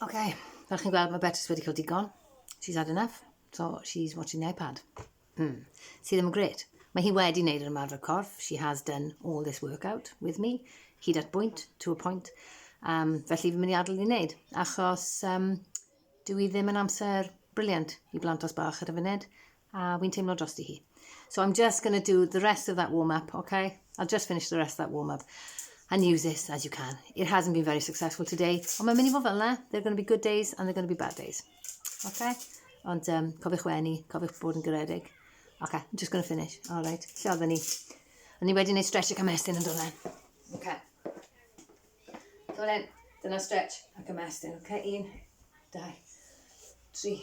Okay, fel chi'n gweld, mae Betrys wedi cael digon. She's had enough, so she's watching the iPad. Sydd ddim yn gret. Mae hi wedi wneud yr ymarfer corff. She has done all this workout with me. Hyd at bwynt, to a point. Felly fi'n mynd i adael i wneud. Achos dwi ddim yn amser briliant i blantos bach ar y funud. A wy'n teimlo drosti hi. So I'm just going to do the rest of that warm-up, okay? I'll just finish the rest of that warm-up. And use this as you can. It hasn't been very successful today. Ond mae'n mynd i fod fel yna. There are going to be good days and there are going to be bad days. Okay? Ond cofiwch wenu, cofiwch bod yn garedig. Okay, I'm just going to finish. All right. Lle oedden ni? O'n i wedi gwneud stretch ac ymestyn yn dolen. Okay. Dolen, dyna stretch ac ymestyn. Okay, 1, 2, 3,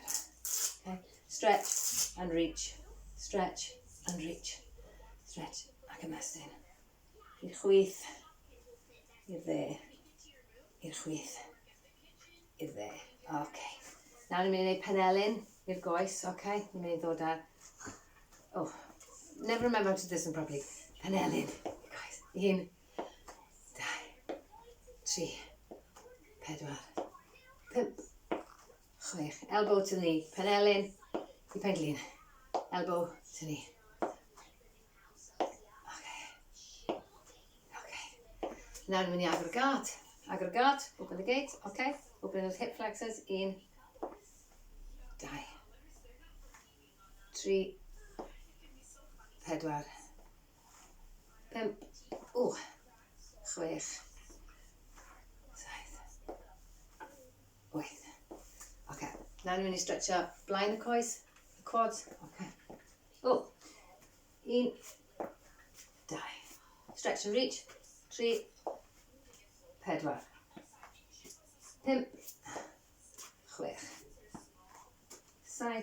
4. Okay. Stretch and reach. Stretch and reach. Stretch ac ymestyn. I'r chwith, i'r dde, i'r chwith, i'r dde. Okay. Nawr ni'n mynd i wneud penelyn i'r goes, okay? Ni'n mynd i ddod ar... Oh, never remember how to do this one properly. Penelyn i'r goes. 1, 2, 3, 4, 5, 6. Elbow to knee. Penelyn i penglin. Elbow to knee. Now I'm going to aggregate. Aggregate, open the gate, okay. Open those hip flexors, 1, 2, 3, 4, 5, 6, 7, 8. Okay, now I'm going to stretch up blind the quads, okay. 1, 2, stretch and reach, 3, 4, 5, 6, 7,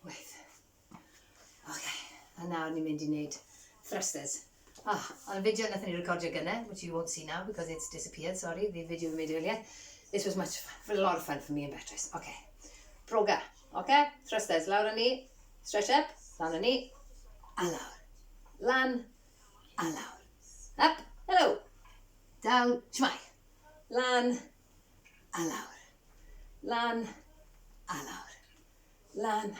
8. Okay, and now ni'n mynd i wneud thrusters. On a video nathon ni recordio gynnau, which you won't see now because it's disappeared, sorry, the video we made earlier. This was a lot of fun for me and BETRYS. Okay, broga, okay, thrusters, lawr a ni, stretch up, lan a ni, a lawr, lan, a lawr, up, hello. Down, shmai. Lan, a lawr. Lan, a lawr. Lan,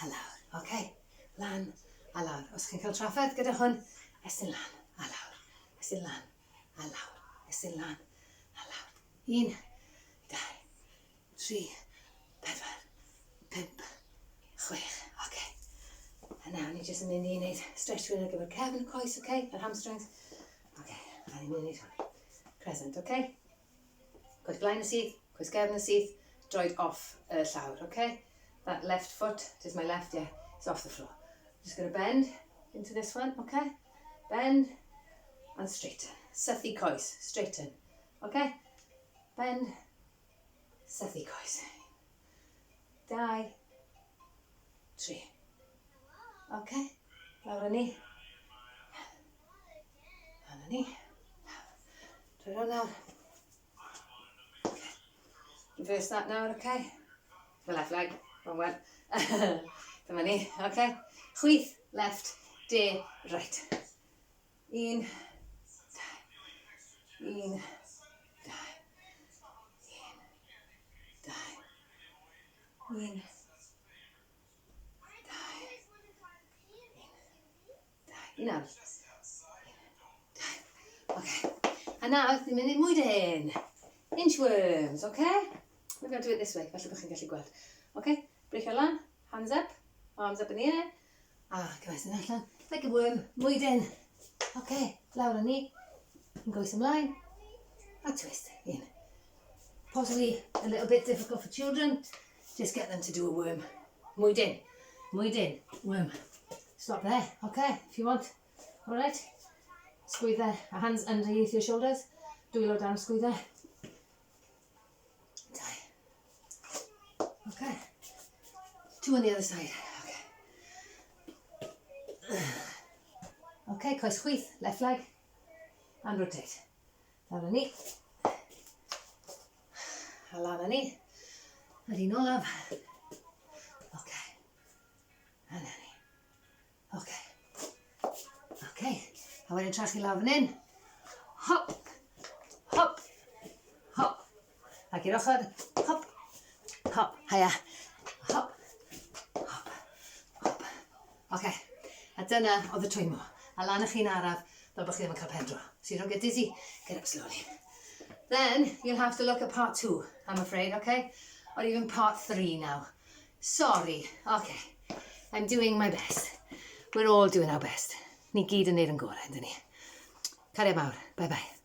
a lawr. Okay? Lan, a lawr. Os chi'n cael trafferth gyda hwn, estyn lan, a lawr. Estyn lan, a lawr. Estyn lan, a lawr. 1, 2, 3, 4, 5, 6. Okay. And now ni jyst yn mynd i wneud stretch rhywun ar gyfer cefn y coes, okay? Yr hamstrings. Okay. A ni'n mynd i wneud crescent, okay? Coes blaen y syth, coes gefn y syth, droed off y llawr, okay? That left foot, just my left, yeah, is off the floor. Just going to bend into this one, okay? Bend and straighten. Sythu coes, straighten, okay? Bend, sythu coes. 2, 3. Okay? Lawr a ni. Lawr a ni. Turn around now. Okay. Reverse that now, okay? The left leg, wrong one. Dyma ni, okay? Chwith, left, de, right. 1, 2, 1, 2, 1, 2, 1, 2, 1, 2. Okay. And now, ni'n mynd i mwydyn. Inchworms, okay? Maybe I'll do it this way, felly bych chi'n gallu gweld. Okay, breithio lan, hands up, arms up in the air. Gymys yn allan, like a worm, mwydyn. Okay, lawr a ni. Yn goes ymlaen. A twist, 1. Possibly a little bit difficult for children. Just get them to do a worm. Mwydyn, mwydyn, worm. Stop there, okay, if you want. All right? Squeeze there, hands underneath your shoulders. Do low down, squeeze there. Okay. 2 on the other side. Okay. Okay, coes chwith, left leg. And rotate. Lawr a ni. A lan a ni. A di nolaf. Okay. And a ni. Okay. Okay. A wedyn tra chi lawr fan hyn. Hop. Hop. Hop. Ac i'r ochr, hop, hop, haia, hop, hop, hop. OK, a dyna oedd y TWYMO. A lan ych chi'n araf, fel bod chi ddim yn cael pendro. So you don't get dizzy, get up slowly. Then you'll have to look at part 2, I'm afraid, OK? Or even part 3 now. Sorry, OK. I'm doing my best. We're all doing our best. Ni gyd yn neud yn gorau, yndyn ni? Cariad mawr, bye bye.